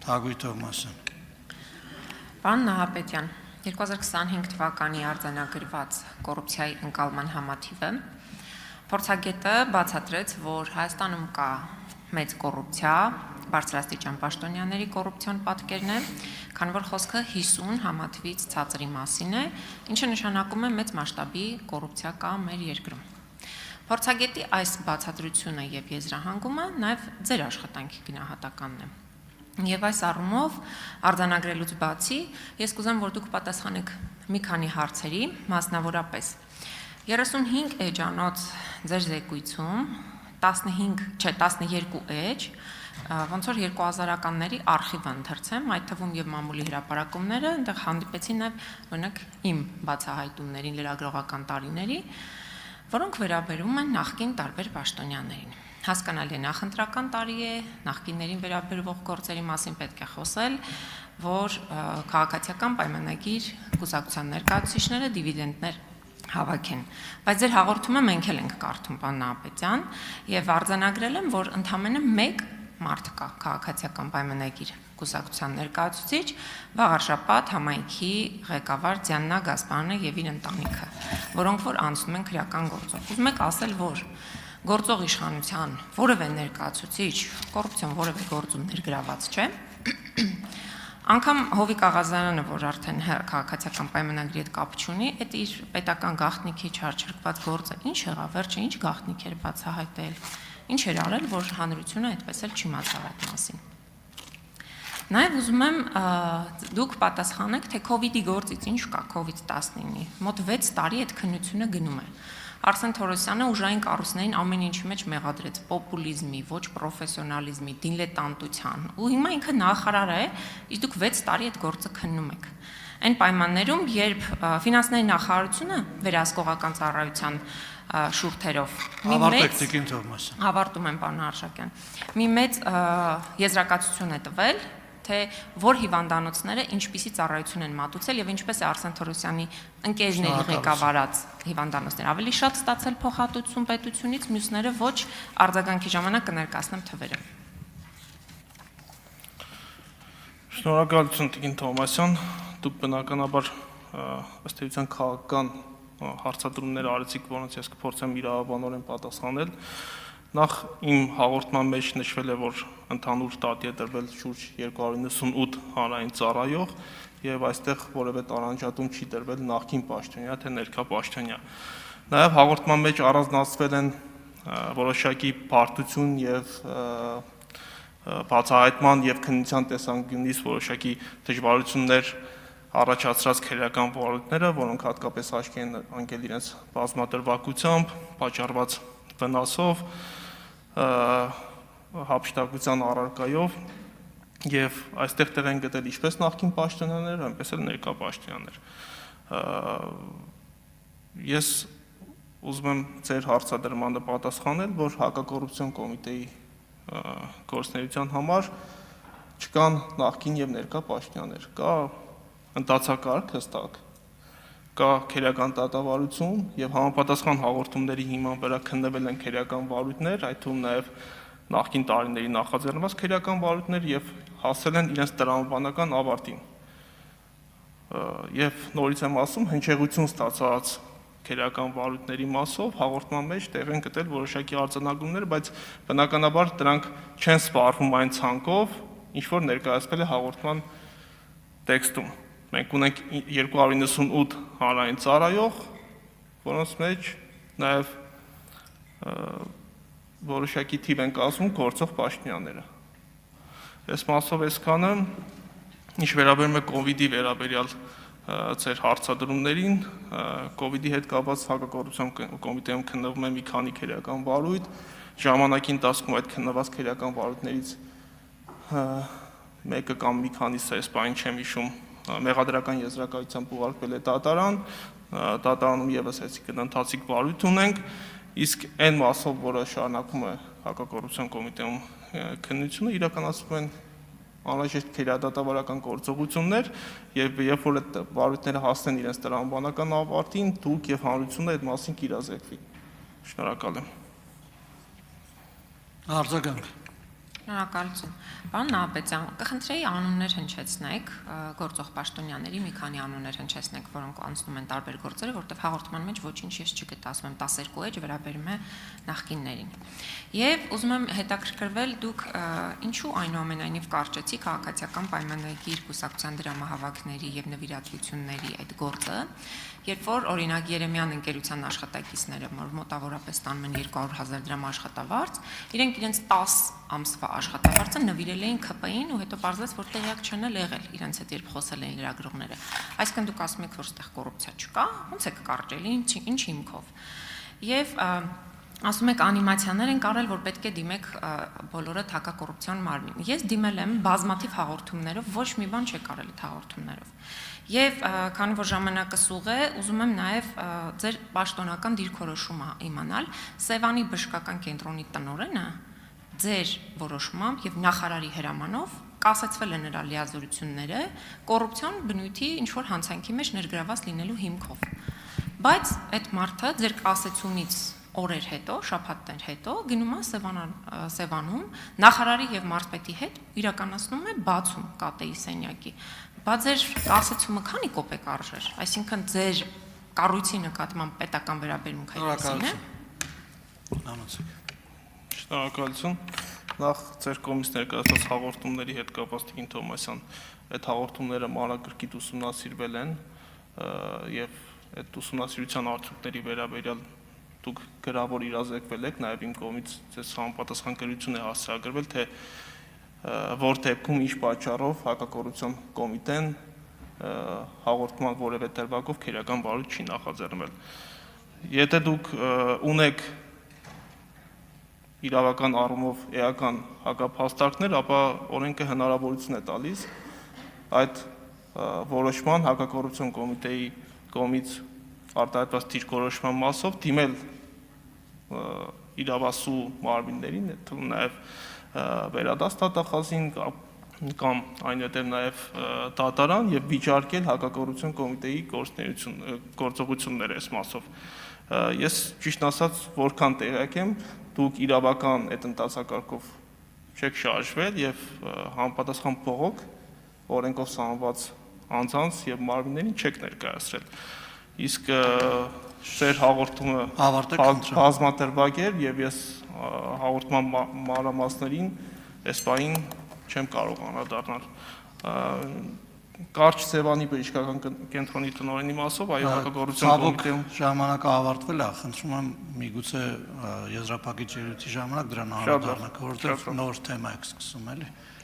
Հակոբ Թովմասյան։ Պարոն Նահապետյան, 2025 թվականի արձանագրված կոռուպցիայի ընկալման համաթիվը փորձագետը բացատրեց, որ Հայաստանում կա մեծ կոռուպցիա, բարձրաստիճան պաշտոնյաների կոռուպցիոն պատկերն է, քանի որ խոսքը 50 համաթվից ցածրի մասին է, ինչը նշանակում է մեծ մասշտաբի կոռուպցիա կա մեր երկրում։ Փորձագետի այս բացատրությունը եւ եզրահանգումը նաեւ ձեր աշխատանքի գնահատականն է։ Եվ այս առումով արձանագրելուց բացի, ես կուզեմ, որ դուք պատասխանեք մի քանի հարցերի, մասնավորապես 35 էջանոց ձեր զեկույցում 12 էջ, ոնց որ 2000-ականների արխիվը ընթերցեմ, այդ թվում եւ մամուլի հրապարակումները, այնտեղ հանդիպեցին նաեւ օրինակ իմ բացահայտումներին լրագրողական տարիների, որոնք վերաբերում են նախկին տարբեր պաշտոնյաներին։ Հասկանալի է, նախընտրական տարի է, նախկիններին վերաբերվող գործերի մասին պետք է խոսել, որ քաղաքացիական պայմանագիր կուսակցության ներկայացուցիչները դիվիդենդներ հավաքեն։ Բայց ձեր հաղորդումը մենք էլ ենք կարդում, պարոն Նահապետյան, եւ արձանագրել եմ, որ ընդամենը մեկ մարդ կա քաղաքացիական պայմանագիր կուսակցության ներկայացուցիչ, վաղ շաբաթ համայնքի ղեկավար Դիանա Գասպարյանը եւ իր ընտանիքը, որոնք որ անցնում են քրեական գործով։ Ուզում եք ասել, որ գործող իշխանության որևէ ներկայացուցիչ կոռուպցիոն որևէ գործում ներգրաված չէ։ Անկամ Հովիկ Աղազարյանը, որ արդեն քաղաքացիական պայմանագրի հետ կապ չունի, այդ իր պետական գաղտնիքի չարչարկված գործը ինչ եղավ, վերջը ինչ գաղտնիք էր բացահայտել, ինչ էր արել, որ հանրությունը այդպես էլ չիմացավ այդ մասին։ Նաև ուզում եմ դուք պատասխանեք, թե COVID-ի գործից ինչ կա COVID-19-ի։ Մոտ 6 տարի այդ քննությունը գնում է։ Արսեն Թորոսյանը ուժային կառույցներին ամեն ինչի մեջ մեղադրեց պոպուլիզմի, ոչ պրոֆեսիոնալիզմի, դիլետանտության։ Ու հիմա ինքը նախարար է, իսկ դուք 6 տարի այդ գործը քննում եք։ Այն պայմաններում, երբ ֆինանսների նախարարությունը վերահսկողական ծառայության շուրթերով ավարտում եմ, պարոն Արշակյան, մի մեծ եզրակացություն է տվել, թե որ հիվանդանոցները ինչպիսի ծառայություն են մատուցել եւ ինչպես է Արսեն Թորոսյանի ընկերների ղեկավարած հիվանդանոցներ ավելի շատ ստացել փոխհատուցում պետությունից, մյուսները ոչ, արձագանքի ժամանակ կներկայացնեմ թվերը։ Շնորհակալություն Տիկին Թովմասյան, դուք բնականաբար ըստ էության քաղաքական հարցադրումներ արեցիք, որոնց ես կփորձեմ իրավաբանորեն պատասխանել։ Նախ իմ հաղորդման մեջ նշվել է, որ ընդհանուր տատի է տրվել շուրջ 298 հանրային ծառայող եւ այստեղ որևէ տարանջատում չի տրվել նախկին պաշտոնյա թե ներկա պաշտոնյա։ Նաեւ հաղորդման մեջ առանձնացվել են որոշակի բարդություն եւ բացահայտման եւ քննության տեսանկյունից որոշակի դժվարություններ առաջացրած քրեական վարույթները, որոնք հատկապես աչքի են ընկել իրենց բազմադրվածությամբ, պատճառված վնասով, հափշտակության առարկայով եւ այստեղ տեղ են գտել ինչպես նախկին պաշտոնյաներ, այնպես էլ ներկա պաշտոնյաներ։ Ես ուզում եմ ձեր հարցադրմանը պատասխանել, որ հակակոռուպցիոն կոմիտեի գործունեության համար չկան նախկին եւ ներկա պաշտոնյաներ, կա ընդդացակարգ հստակ, կա քրեական դատավարություն եւ համապատասխան հաղորդումների հիման վրա քննվել են քրեական վարույթներ, այդ թվում նաեւ նախկին տարիների նախաձեռնված քրեական վարույթներ եւ հասել են իրենց տրամաբանական ավարտին։ Եվ նորից եմ ասում, հնչեղություն ստացած քրեական վարույթների մասով հաղորդման մեջ տեղ են գտել որոշակի արձանագրումներ, բայց բնականաբար դրանք չեն սպառվում այն ցանկով, ինչ որ ներկայացվել է հաղորդման տեքստում։ Մենք ունենք 298 հանրային ծառայող, որոնց մեջ նաև որոշակի թիվ են կազմում գործող պաշտոնյաները։ Այս մասով այսքանը, ինչ վերաբերում է COVID-ի վերաբերյալ ձեր հարցադրումներին, COVID-ի հետ կապված հակակոռուպցիոն կոմիտեում քննվում է մի քանի քրեական վարույթ, ժամանակի ընթացքում այդ քննված քրեական վարույթներից մեկը կամ մի քանիսը, այս բանին չեմ հիշում, մեղադրական եզրակացությամբ ուղարկվել է դատարան, դատարանում եւս այսինքն ընթացիկ վարույթ ունենք, իսկ այն մասով, որը շարունակում է հակակոռուպցիոն կոմիտեում քննությունը, իրականացվում են անհրաժեշտ քրեադատավարական գործողություններ եւ երբ որ այդ վարույթները հասնեն իրենց տրամաբանական ավարտին, դուք եւ հանրությունը այդ մասին կիրազեկվի։ Շնորհակալ եմ։ Արձագանք։ Շնորհակալություն։ Պարոն Նահապետյան, կխնդրեի անուններ հնչեցնեք, գործող պաշտոնյաների մի քանի անուններ հնչեցնեք, որոնք անցնում են տարբեր գործերը, որտեղ հաղորդման մեջ ոչինչ ես չգտա, ասում եմ 12 էջ վերաբերում է նախկիններին։ Եվ ուզում եմ հետաքրքրվել, դուք ինչու այնուամենայնիվ կարճեցիք քաղաքացիական պայմանագիր կուսակցության դրամահավաքների եւ նվիրատվությունների այդ գործը, երբ որ օրինակ Երեմյան ընկերության աշխատակիցները, որ մոտավորապես ստանում են 200,000 դրամ աշխատավարձ, իրենք իրենց 10 ամսվա աշխատավարձը նվիրել էին ՔՊ-ին ու հետո պարզվեց, որ տեղյակ չեն եղել իրենց հետ երբ խոսել էին լրագրողները։ Այսինքն դուք ասում եք, որ այդտեղ կոռուպցիա չկա, ո՞նց է կարճելի, ինչ հիմքով։ Եվ ասում եք անիմացիաներ են կարել, որ պետք է դիմեք բոլորը հակակոռուպցիոն մարմին։ Ես դիմել եմ բազմաթիվ հաղորդումներով, ոչ մի բան չի կարել այդ հաղորդումներով։ Եվ քանի որ ժամանակը սուղ է, ուզում եմ նաև ձեր պաշտոնական դիրքորոշումը իմանալ, Սևանի բժշկական կենտրոնի տնօրենը ձեր որոշմամբ եւ նախարարի հրամանով կասեցվել է նրա լիազորությունները կոռուպցիոն բնույթի ինչ որ հանցանքի մեջ ներգրաված լինելու հիմքով։ Բայց այդ մարդը ձեր կասեցումից օրեր հետո, շաբաթներ հետո գնում է Սևանում նախարարի եւ մարզպետի հետ իրականացնում է բացում ԿՏ-ի սենյակի։ Բա ձեր ասացումը քանի կոպեկ արժեր, այսինքն ձեր կառույցի նկատմամբ պետական վերաբերմունք այդպեսին է։ Շնորհակալություն։ Նախ ձեր կողմից ներկայացված հաղորդումների հետ կապված Տիկին Թոմասյան, այդ հաղորդումները մանրակրկիտ ուսումնասիրվել են եւ այդ ուսումնասիրության արդյունքների վերաբերյալ դուք գրավոր իրազեկվել եք, նաև իմ կողմից ձեզ համապատասխան գրություն է հասցեագրվել, թե որ դեպքում ինչ պատճառով հակակոռուպցիոն կոմիտեն հաղորդման որևէ դրվագով քերական վարույթ չի նախաձեռնել։ Եթե դուք ունեք իրավական առումով էական հակափաստարկներ, ապա օրենքը հնարավորություն է տալիս այդ որոշման հակակոռուպցիոն կոմիտեի կողմից արտահայտված դիրքորոշման մասով դիմել իրավասու մարմիններին, թվում նաև վերադաս դատախազին կամ այնուհետև նաև դատարան եւ վիճարկել հակակոռուպցիոն կոմիտեի գործողությունները այս մասով։ Ես ճիշտ ասած որքան տեղյակ եմ, դուք իրավական այդ ընթացակարգով չեք շարժվել եւ համապատասխան փողոք օրենքով սահմանված անձանց եւ մարմիններին չեք ներկայացրել։ Իսկ շեր հաղորդումը բազմատրվակ էր եւ ես հաղորդման մանրամասներին այս պահին չեմ կարող անդրադառնալ։ Կարճ Սևանի բժշկական կենտրոնի տնօրենի մասով, այո, հակակոռուպցիոն կոմիտեում ժամանակը ավարտվել է, խնդրում եմ միգուցե եզրափակիչ ելույթի ժամանակ դրան անդրադառնաք, որովհետեւ նոր թեմա եք սկսում, էլի։